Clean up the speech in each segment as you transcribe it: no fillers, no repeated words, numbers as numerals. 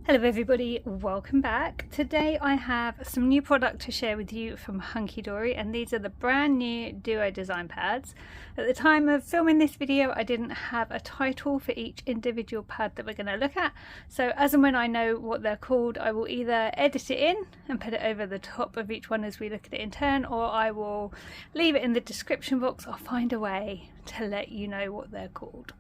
Hello everybody, welcome back. Today I have some new product to share with you from Hunkydory, and these are the brand new Duo design pads. At the time of filming this video I didn't have a title for each individual pad that we're going to look at, so as and when I know what they're called I will either edit it in and put it over the top of each one as we look at it in turn, or I will leave it in the description box or find a way to let you know what they're called.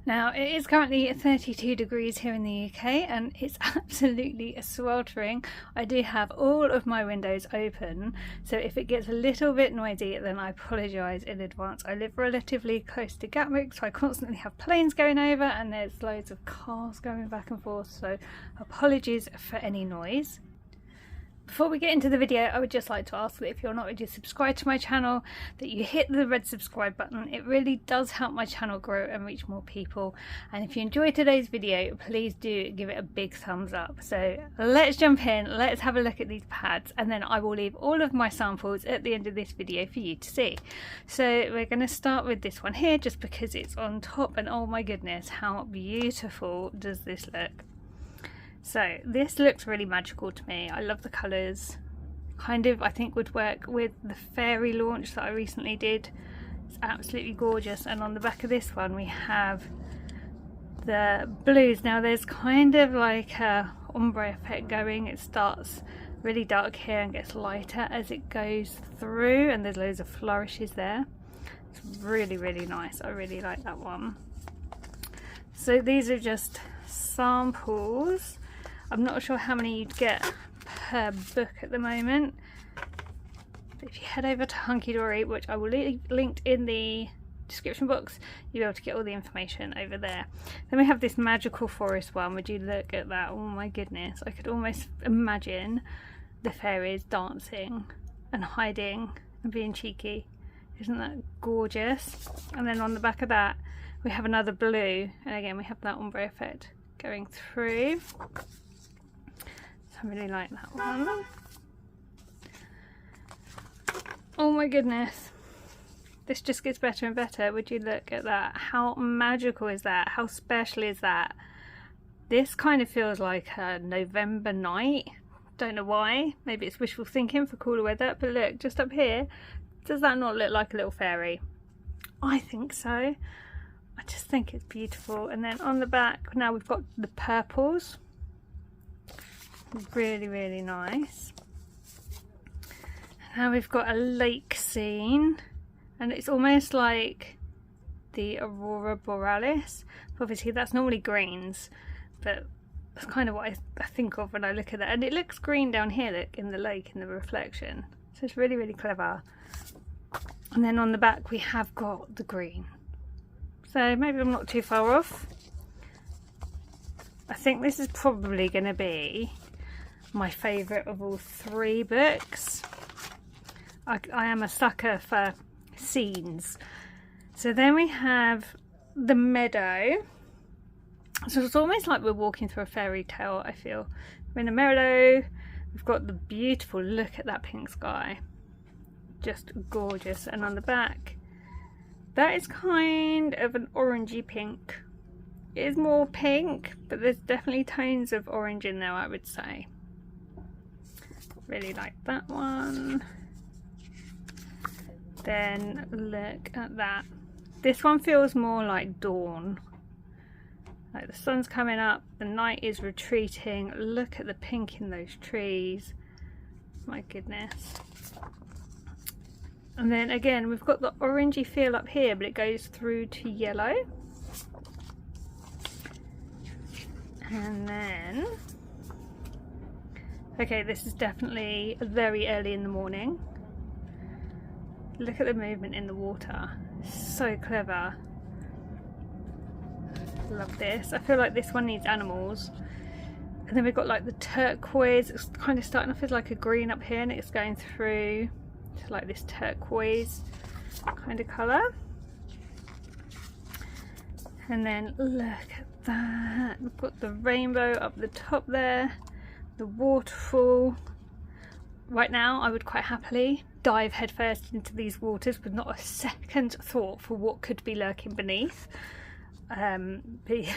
Now it is currently 32 degrees here in the UK and it's absolutely sweltering. I do have all of my windows open, so if it gets a little bit noisy then I apologise in advance. I live relatively close to Gatwick, so I constantly have planes going over and there's loads of cars going back and forth, so apologies for any noise. Before we get into the video, I would just like to ask that if you're not already subscribed to my channel, that you hit the red subscribe button. It really does help my channel grow and reach more people. And if you enjoyed today's video, please do give it a big thumbs up. So let's jump in, let's have a look at these pads, and then I will leave all of my samples at the end of this video for you to see. So we're going to start with this one here just because it's on top, and oh my goodness, how beautiful does this look. So this looks really magical to me. I love the colours. Kind of, I think, would work with the fairy launch that I recently did. It's absolutely gorgeous. And on the back of this one we have the blues. Now there's kind of like a ombre effect going. It starts really dark here and gets lighter as it goes through, and there's loads of flourishes there. It's really, really nice. I really like that one. So these are just samples. I'm not sure how many you'd get per book at the moment, but if you head over to Hunkydory, which I will leave linked in the description box, you'll be able to get all the information over there. Then we have this magical forest one. Would you look at that? Oh my goodness, I could almost imagine the fairies dancing and hiding and being cheeky. Isn't that gorgeous? And then on the back of that we have another blue, and again we have that ombre effect going through. I really like that one. Oh my goodness, this just gets better and better. Would you look at that? How magical is that? How special is that? This kind of feels like a November night. Don't know why, maybe it's wishful thinking for cooler weather, but look, just up here, does that not look like a little fairy? I think so. I just think it's beautiful. And then on the back now we've got the purples. Really, really nice. Now we've got a lake scene, and it's almost like the aurora borealis. Obviously that's normally greens, but that's kind of what I think of when I look at that. And it looks green down here, look, in the lake, in the reflection. So it's really, really clever. And then on the back we have got the green. So maybe I'm not too far off. I think this is probably going to be my favourite of all three books. I am a sucker for scenes. So then we have the meadow. So it's almost like we're walking through a fairy tale, I feel. We're in a meadow. We've got the beautiful, look at that pink sky. Just gorgeous. And on the back, that is kind of an orangey pink. It is more pink, but there's definitely tones of orange in there, I would say. Really like that one. Then look at that. This one feels more like dawn. Like the sun's coming up, the night is retreating. Look at the pink in those trees. My goodness. And then again we've got the orangey feel up here, but it goes through to yellow. And then, okay, this is definitely very early in the morning. Look at the movement in the water. So clever. Love this. I feel like this one needs animals. And then we've got like the turquoise. It's kind of starting off as like a green up here, and it's going through to like this turquoise kind of colour. And then look at that. We've got the rainbow up the top there. The waterfall. Right now I would quite happily dive headfirst into these waters with not a second thought for what could be lurking beneath. But yeah,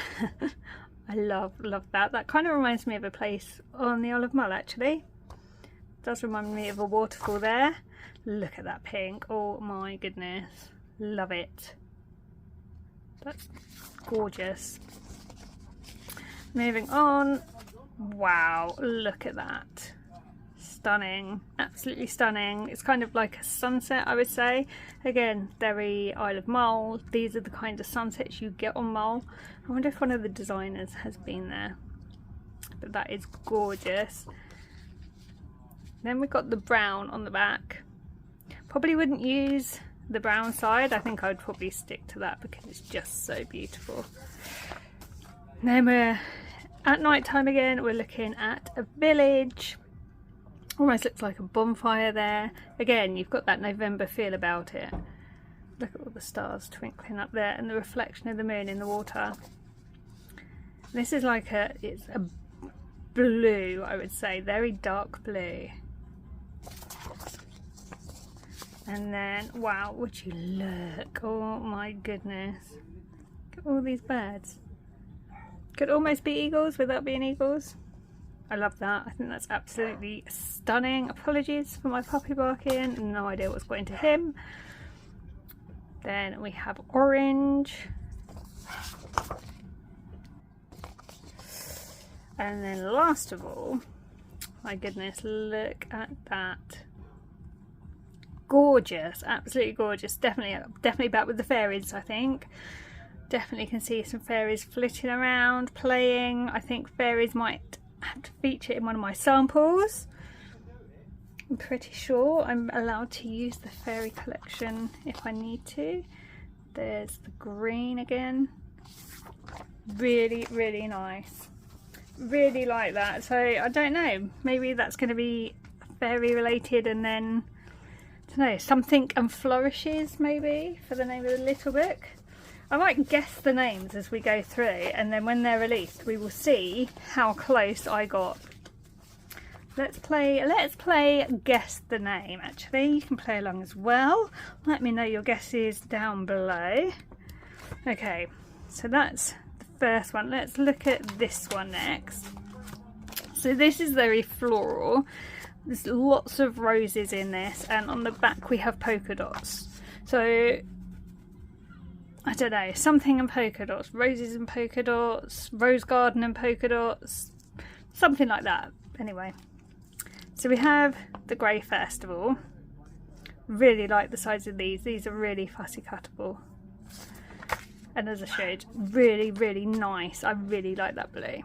I love that. That kind of reminds me of a place on the Isle of Mull actually. Does remind me of a waterfall there. Look at that pink. Oh my goodness. Love it. That's gorgeous. Moving on. Wow, look at that. Stunning. Absolutely stunning. It's kind of like a sunset, I would say. Again, very Isle of Mull. These are the kind of sunsets you get on Mull. I wonder if one of the designers has been there. But that is gorgeous. Then we've got the brown on the back. Probably wouldn't use the brown side. I think I would probably stick to that because it's just so beautiful. Then we're at night time again. We're looking at a village. Almost looks like a bonfire there. Again, you've got that November feel about it. Look at all the stars twinkling up there and the reflection of the moon in the water. This is like it's a blue, I would say, very dark blue. And then, wow, would you look? Oh my goodness. Look at all these birds. Could almost be eagles without being eagles. I love that. I think that's absolutely stunning. Apologies for my puppy barking. No idea what's got into him. Then we have orange. And then last of all, my goodness, look at that. Gorgeous, absolutely gorgeous. Definitely back with the fairies, I think. Definitely can see some fairies flitting around, playing. I think fairies might have to feature in one of my samples. I'm pretty sure I'm allowed to use the fairy collection if I need to. There's the green again. Really, really nice. Really like that. So I don't know, maybe that's going to be fairy related, and then I don't know, something and flourishes maybe for the name of the little book. I might guess the names as we go through, and then when they're released we will see how close I got. Let's play guess the name. Actually, you can play along as well. Let me know your guesses down below. Okay, so that's the first one. Let's look at this one next. So this is very floral. There's lots of roses in this, and on the back we have polka dots. So I don't know, something and polka dots, roses and polka dots, rose garden and polka dots, something like that. Anyway, so we have the grey first of all. Really like the size of these. These are really fussy cuttable. And as I showed, really, really nice. I really like that blue.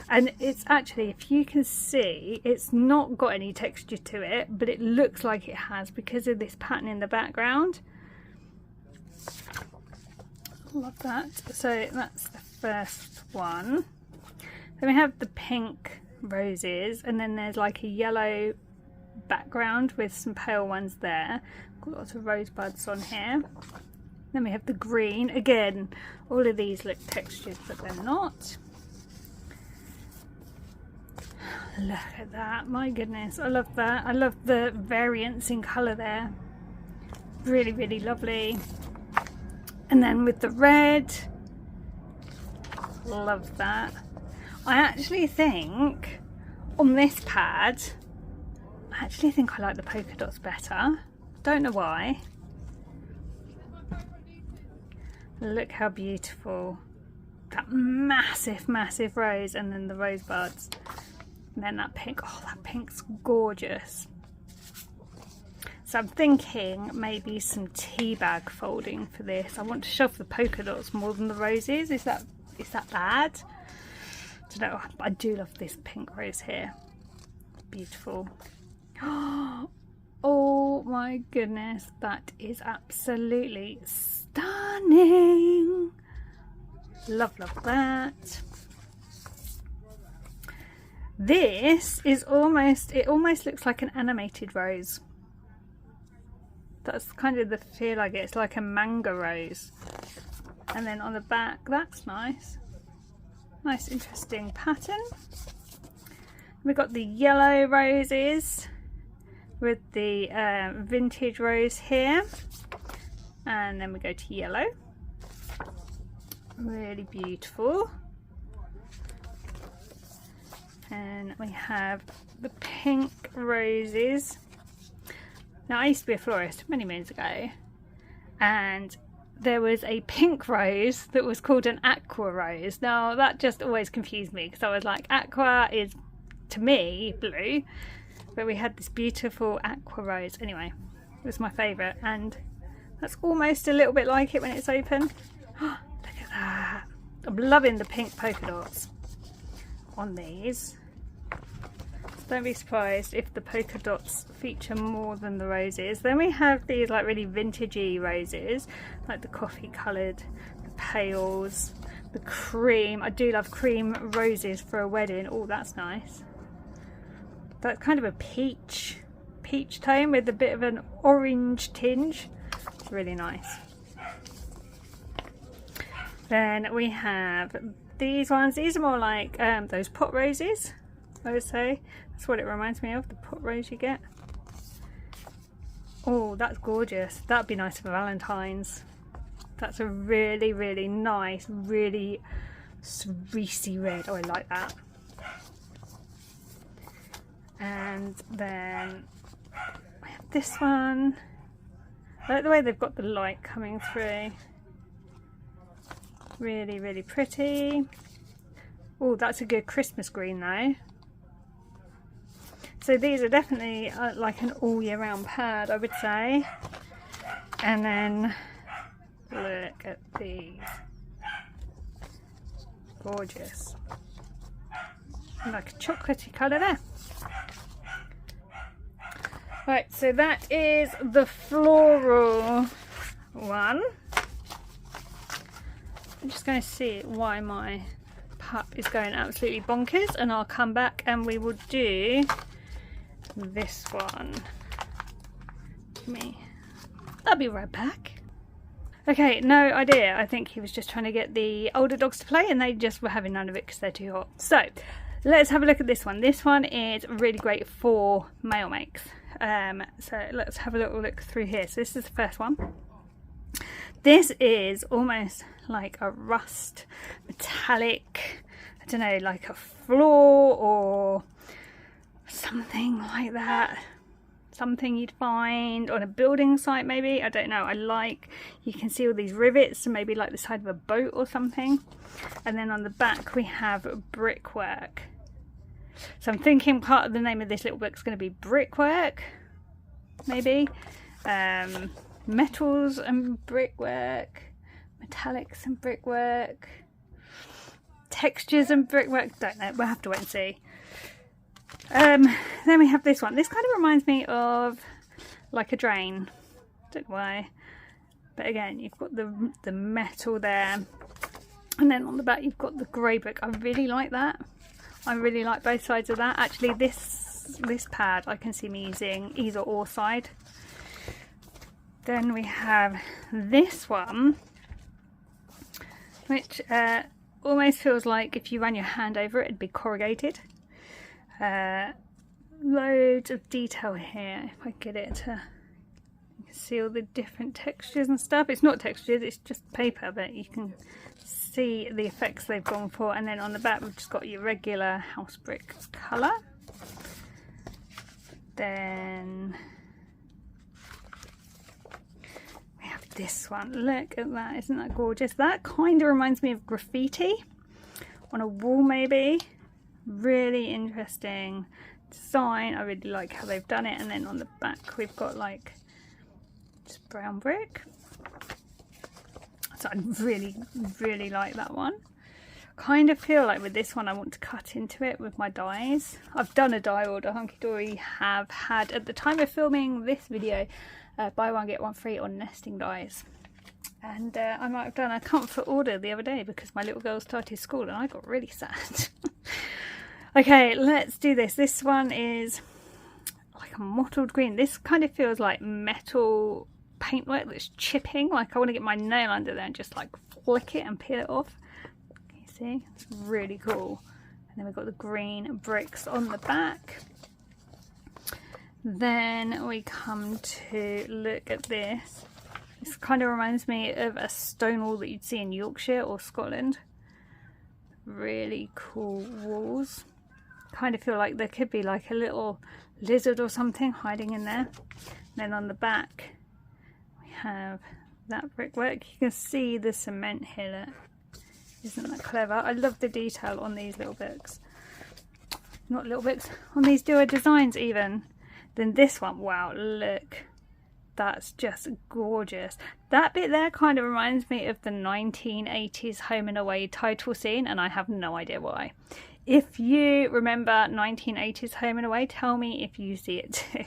And it's actually, if you can see, it's not got any texture to it, but it looks like it has because of this pattern in the background. Love that. So that's the first one. Then we have the pink roses, and then there's like a yellow background with some pale ones there. Got lots of rosebuds on here. Then we have the green. Again, all of these look textured, but they're not. Look at that. My goodness, I love that. I love the variance in colour there. Really, really lovely. And then with the red, love that. I actually think on this pad, I like the polka dots better. Don't know why. Look how beautiful. That massive, massive rose, and then the rosebuds. And then that pink. Oh, that pink's gorgeous. So I'm thinking maybe some tea bag folding for this. I want to shove the polka dots more than the roses. Is that bad? I don't know. I do love this pink rose here. Beautiful. Oh my goodness, that is absolutely stunning. Love that. This is almost looks like an animated rose. That's kind of the feel I get. It's like a manga rose. And then on the back, that's nice. Nice, interesting pattern. We've got the yellow roses with the vintage rose here. And then we go to yellow. Really beautiful. And we have the pink roses. Now, I used to be a florist many moons ago, and there was a pink rose that was called an aqua rose. Now, that just always confused me because I was like, aqua is, to me, blue, but we had this beautiful aqua rose. Anyway, it was my favourite, and that's almost a little bit like it when it's open. Look at that. I'm loving the pink polka dots on these. Don't be surprised if the polka dots feature more than the roses. Then we have these like really vintagey roses, like the coffee coloured, the pales, the cream. I do love cream roses for a wedding. Oh, that's nice. That's kind of a peach tone with a bit of an orange tinge. It's really nice. Then we have these ones. These are more like those pot roses, I would say. That's what it reminds me of, the pot rose you get. Oh, that's gorgeous. That'd be nice for Valentine's. That's a really, really nice, really cerise red. Oh, I like that. And then we have this one. I like the way they've got the light coming through. Really, really pretty. Oh, that's a good Christmas green though. So these are definitely like an all year round pad, I would say. And then look at these. Gorgeous. Like a chocolatey colour there. Right, so that is the floral one. I'm just going to see why my pup is going absolutely bonkers, and I'll come back and we will do this one. I'll be right back. Okay, no idea. I think he was just trying to get the older dogs to play and they just were having none of it because they're too hot. So let's have a look at this one. This one is really great for male makes. So let's have a little look through here. So this is the first one. This is almost like a rust metallic, I don't know, like a floor or something like that. Something you'd find on a building site maybe, I don't know. I like, you can see all these rivets, maybe like the side of a boat or something. And then on the back we have brickwork. So I'm thinking part of the name of this little book is going to be brickwork, maybe. Metals and brickwork, metallics and brickwork, textures and brickwork, don't know, we'll have to wait and see. Then we have this one. This kind of reminds me of like a drain, don't know why, but again you've got the metal there, and then on the back you've got the grey brick. I really like that. I really like both sides of that. Actually this pad I can see me using either or side. Then we have this one, which almost feels like if you ran your hand over it, it'd be corrugated. Loads of detail here. If I get it to, you can see all the different textures and stuff. It's not textured, it's just paper, but you can see the effects they've gone for. And then on the back, we've just got your regular house brick colour. Then this one, look at that, isn't that gorgeous? That kind of reminds me of graffiti on a wall maybe. Really interesting design. I really like how they've done it. And then on the back we've got like just brown brick. So I really, really like that one. Kind of feel like with this one I want to cut into it with my dies. I've done a die order. Hunkydory have had, at the time of filming this video, buy one get one free on nesting dies, and I might have done a comfort order the other day because my little girl started school and I got really sad. Okay, let's do this. This one is like a mottled green. This kind of feels like metal paintwork that's chipping. Like I want to get my nail under there and just like flick it and peel it off. Can you see? It's really cool. And then we've got the green bricks on the back. Then we come to look at this. This kind of reminds me of a stone wall that you'd see in Yorkshire or Scotland. Really cool walls. Kind of feel like there could be like a little lizard or something hiding in there. Then on the back we have that brickwork. You can see the cement here. Look. Isn't that clever? I love the detail on these little books. Not little books, on these duo designs even. Then this one, wow, look. That's just gorgeous. That bit there kind of reminds me of the 1980s Home and Away title scene, and I have no idea why. If you remember 1980s Home and Away, tell me if you see it too.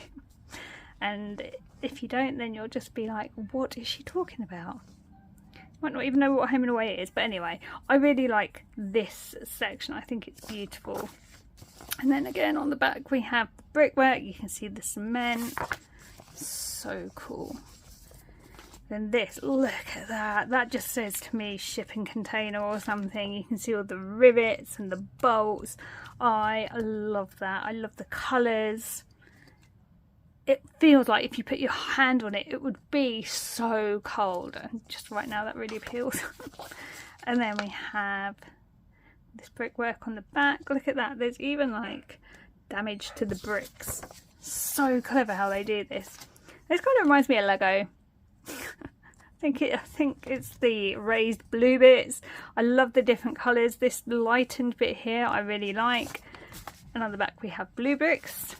And if you don't, then you'll just be like, what is she talking about? Might not even know what Home and Away is, but anyway, I really like this section. I think it's beautiful. And then again on the back we have the brickwork. You can see the cement. So cool. Then this, look at that. That just says to me shipping container or something. You can see all the rivets and the bolts. I love that. I love the colours. It feels like if you put your hand on it, it would be so cold. And just right now that really appeals. And then we have this brickwork on the back. Look at that. There's even like damage to the bricks. So clever how they do this. This kind of reminds me of Lego. I think it's the raised blue bits. I love the different colours. This lightened bit here I really like. And on the back we have blue bricks.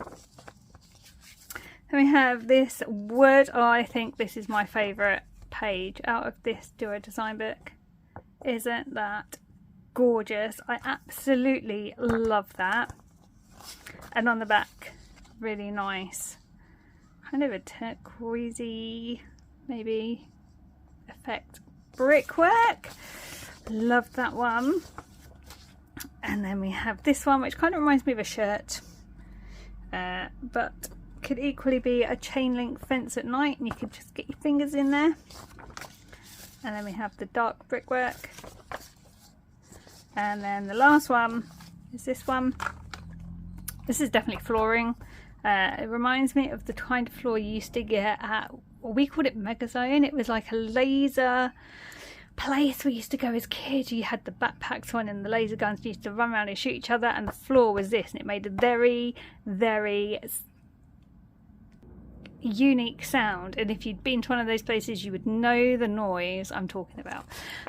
Then we have this wood. Oh, I think this is my favourite page out of this duo design book. Isn't that gorgeous? I absolutely love that. And on the back, really nice. Kind of a turquoisey, maybe, effect brickwork. Love that one. And then we have this one, which kind of reminds me of a shirt, but could equally be a chain link fence at night, and you could just get your fingers in there. And then we have the dark brickwork. And then the last one is this one. This is definitely flooring. It reminds me of the kind of floor you used to get at, well, we called it Megazone. It was like a laser place we used to go as kids. You had the backpacks on and the laser guns. You used to run around and shoot each other, and the floor was this, and it made a very, very unique sound. And if you'd been to one of those places, you would know the noise I'm talking about.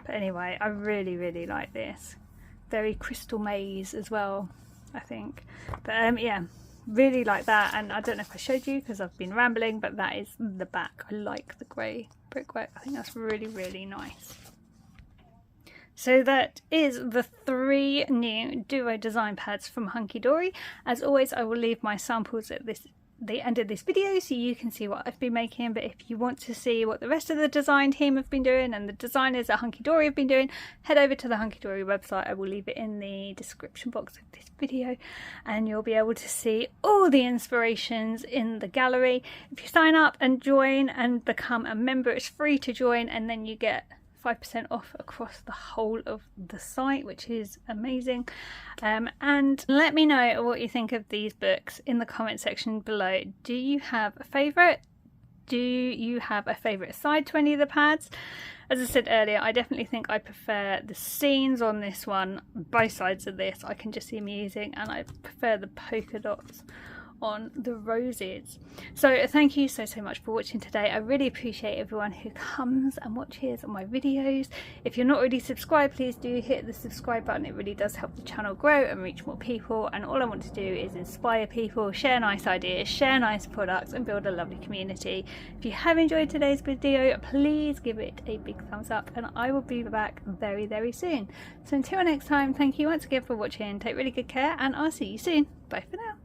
But anyway, I really, really like this. Very crystal maze as well, I think. But yeah, really like that. And I don't know if I showed you because I've been rambling, but that is the back. I like the grey brickwork. I think that's really, really nice. So that is the 3 new duo design pads from Hunkydory. As always, I will leave my samples at the end of this video so you can see what I've been making. But if you want to see what the rest of the design team have been doing and the designers at Hunkydory have been doing, head over to the Hunkydory website. I will leave it in the description box of this video, and you'll be able to see all the inspirations in the gallery. If you sign up and join and become a member, it's free to join, and then you get 5% off across the whole of the site, which is amazing. And let me know what you think of these books in the comment section below. Do you have a favourite? Do you have a favourite side to any of the pads? As I said earlier, I definitely think I prefer the scenes on this one, both sides of this. I can just see me using, and I prefer the polka dots on the roses. So thank you so much for watching today. I really appreciate everyone who comes and watches my videos. If you're not already subscribed, please do hit the subscribe button. It really does help the channel grow and reach more people, and all I want to do is inspire people, share nice ideas, share nice products, and build a lovely community. If you have enjoyed today's video, please give it a big thumbs up, and I will be back very, very soon. So until next time, thank you once again for watching. Take really good care, and I'll see you soon. Bye for now.